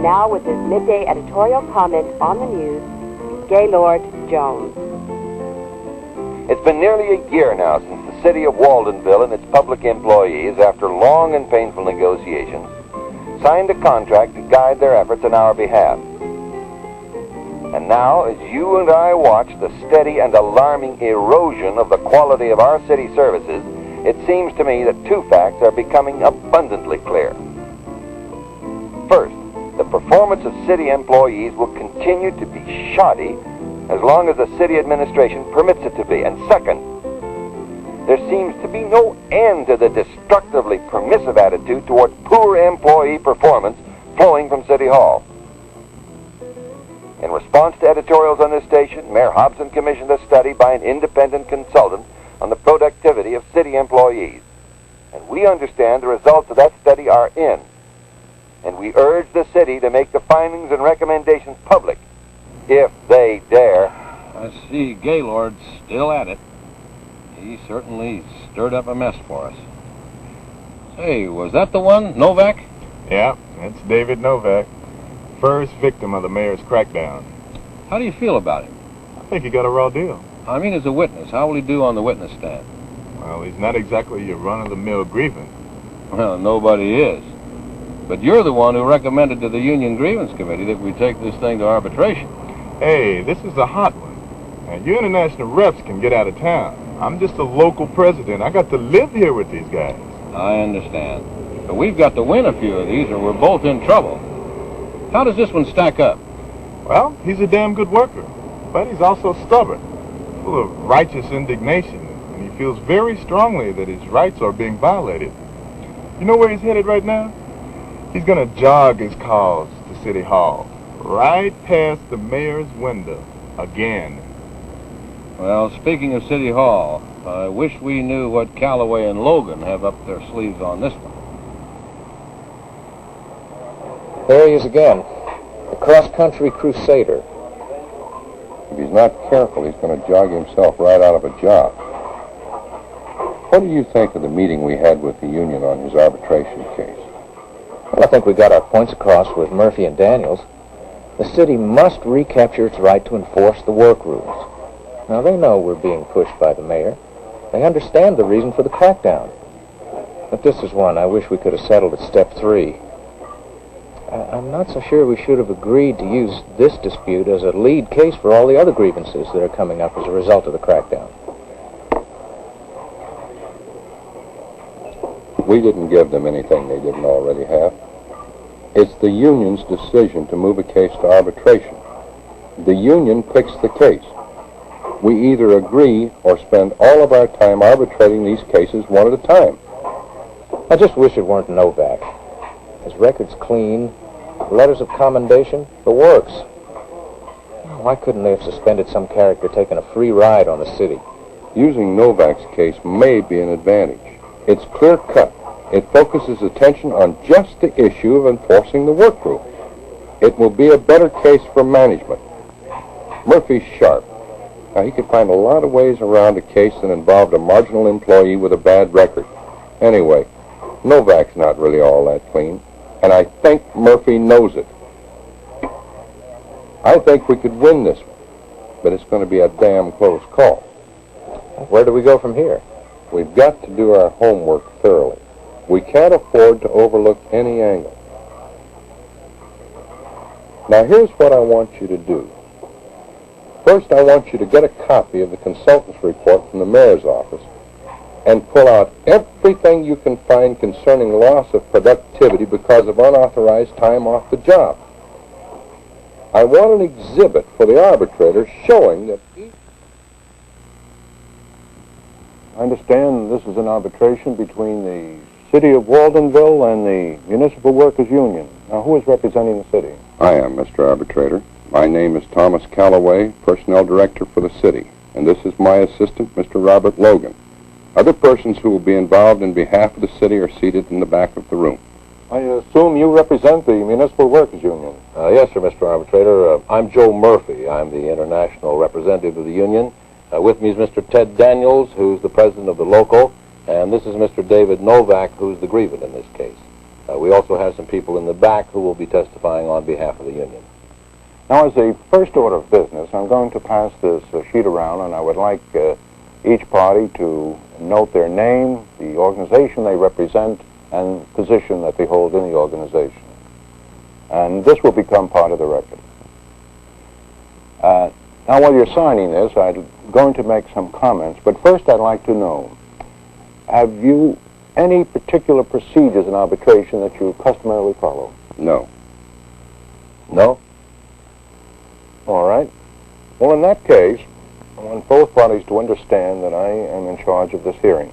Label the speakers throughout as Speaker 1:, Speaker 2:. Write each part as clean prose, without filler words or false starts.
Speaker 1: now with his midday editorial comment on the news, Gaylord Jones.
Speaker 2: It's been nearly a year now since the city of Waldenville and its public employees, after long and painful negotiations, signed a contract to guide their efforts on our behalf. And now, as you and I watch the steady and alarming erosion of the quality of our city services, it seems to me that two facts are becoming abundantly clear. First, the performance of city employees will continue to be shoddy as long as the city administration permits it to be. And second, there seems to be no end to the destructively permissive attitude toward poor employee performance flowing from City Hall. In response to editorials on this station, Mayor Hobson commissioned a study by an independent consultant on the productivity of city employees. And we understand the results of that study are in. And we urge the city to make the findings and recommendations public, if they dare.
Speaker 3: I see Gaylord's still at it. He certainly stirred up a mess for us. Say, was that the one, Novak?
Speaker 4: Yeah, it's David Novak, first victim of the mayor's crackdown.
Speaker 3: How do you feel about him?
Speaker 4: I think he got a raw deal.
Speaker 3: I mean, as a witness, how will he do on the witness stand?
Speaker 4: Well, he's not exactly your run-of-the-mill grievance.
Speaker 3: Well, nobody is. But you're the one who recommended to the Union Grievance Committee that we take this thing to arbitration.
Speaker 4: Hey, this is a hot one. And you international reps can get out of town. I'm just a local president. I got to live here with these guys.
Speaker 3: I understand. But we've got to win a few of these or we're both in trouble. How does this one stack up?
Speaker 4: Well, he's a damn good worker. But he's also stubborn, full of righteous indignation. And he feels very strongly that his rights are being violated. You know where he's headed right now? He's going to jog his cause to City Hall, right past the mayor's window, again.
Speaker 3: Well, speaking of City Hall, I wish we knew what Callaway and Logan have up their sleeves on this one.
Speaker 5: There he is again, the cross-country crusader.
Speaker 6: If he's not careful, he's going to jog himself right out of a job. What do you think of the meeting we had with the union on his arbitration case?
Speaker 5: Well, I think we got our points across with Murphy and Daniels. The city must recapture its right to enforce the work rules. Now, they know we're being pushed by the mayor. They understand the reason for the crackdown. But this is one I wish we could have settled at step 3. I'm not so sure we should have agreed to use this dispute as a lead case for all the other grievances that are coming up as a result of the crackdown.
Speaker 6: We didn't give them anything they didn't already have. It's the union's decision to move a case to arbitration. The union picks the case. We either agree or spend all of our time arbitrating these cases one at a time.
Speaker 5: I just wish it weren't Novak. His record's clean, letters of commendation, the works. Why couldn't they have suspended some character taking a free ride on the city?
Speaker 6: Using Novak's case may be an advantage. It's clear-cut. It focuses attention on just the issue of enforcing the work rule. It will be a better case for management. Murphy's sharp. Now, he could find a lot of ways around a case that involved a marginal employee with a bad record. Anyway, Novak's not really all that clean, and I think Murphy knows it. I think we could win this one, but it's going to be a damn close call.
Speaker 5: Where do we go from here?
Speaker 6: We've got to do our homework thoroughly. We can't afford to overlook any angle. Now, here's what I want you to do. First, I want you to get a copy of the consultant's report from the mayor's office and pull out everything you can find concerning loss of productivity because of unauthorized time off the job. I want an exhibit for the arbitrator showing that each... I understand this is an arbitration between the City of Waldenville and the Municipal Workers Union. Now, who is representing the city? I am, Mr. Arbitrator. My name is Thomas Callaway, Personnel Director for the city, and this is my assistant, Mr. Robert Logan. Other persons who will be involved in behalf of the city are seated in the back of the room. I assume you represent the Municipal Workers Union.
Speaker 7: Yes, sir, Mr. Arbitrator. I'm Joe Murphy. I'm the international representative of the union. With me is Mr. Ted Daniels, who's the president of the local, and this is Mr. David Novak, who's the grievant in this case. We also have some people in the back who will be testifying on behalf of the union.
Speaker 6: Now, as a first order of business, I'm going to pass this sheet around, and I would like each party to note their name, the organization they represent, and position that they hold in the organization. And this will become part of the record. Now, while you're signing this, I'm going to make some comments, but first I'd like to know, have you any particular procedures in arbitration that you customarily follow?
Speaker 7: No.
Speaker 6: No? All right. Well, in that case, I want both parties to understand that I am in charge of this hearing.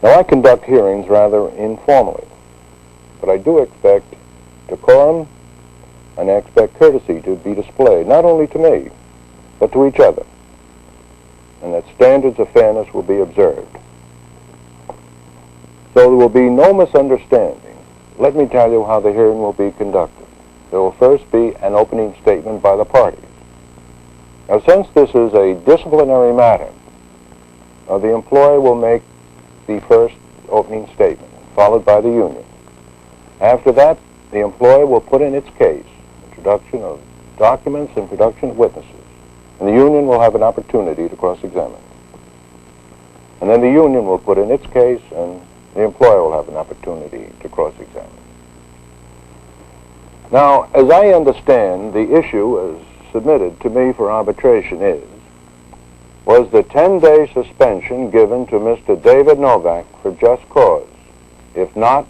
Speaker 6: Now, I conduct hearings rather informally, but I do expect decorum and I expect courtesy to be displayed, not only to me, but to each other, and that standards of fairness will be observed. So there will be no misunderstanding. Let me tell you how the hearing will be conducted. There will first be an opening statement by the parties. Now, since this is a disciplinary matter, the employer will make the first opening statement, followed by the union. After that, the employer will put in its case, introduction of documents and production of witnesses, and the union will have an opportunity to cross-examine. And then the union will put in its case, and the employer will have an opportunity to cross-examine. Now, as I understand, the issue as submitted to me for arbitration was the 10-day suspension given to Mr. David Novak for just cause. If not,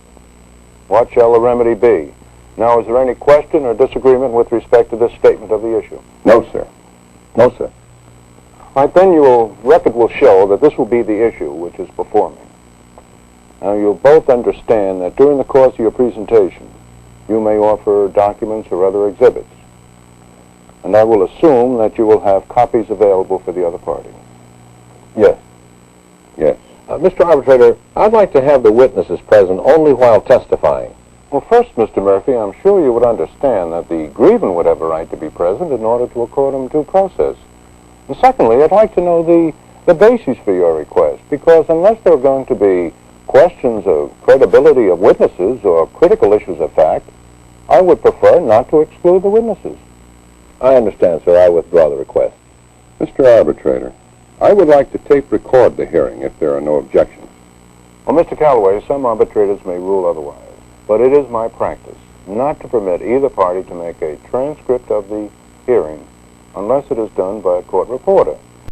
Speaker 6: what shall the remedy be? Now, is there any question or disagreement with respect to this statement of the issue?
Speaker 7: No, sir. No, sir.
Speaker 6: All right, then record will show that this will be the issue which is before me. Now, you'll both understand that during the course of your presentation, you may offer documents or other exhibits. And I will assume that you will have copies available for the other party.
Speaker 7: Yes. Yes. Mr. Arbitrator, I'd like to have the witnesses present only while testifying.
Speaker 6: Well, first, Mr. Murphy, I'm sure you would understand that the grievant would have a right to be present in order to accord him due process. And secondly, I'd like to know the basis for your request, because unless there are going to be questions of credibility of witnesses or critical issues of fact, I would prefer not to exclude the witnesses.
Speaker 7: I understand, sir. I withdraw the request.
Speaker 6: Mr. Arbitrator, I would like to tape record the hearing if there are no objections. Well, Mr. Calloway, some arbitrators may rule otherwise, but it is my practice not to permit either party to make a transcript of the hearing unless it is done by a court reporter.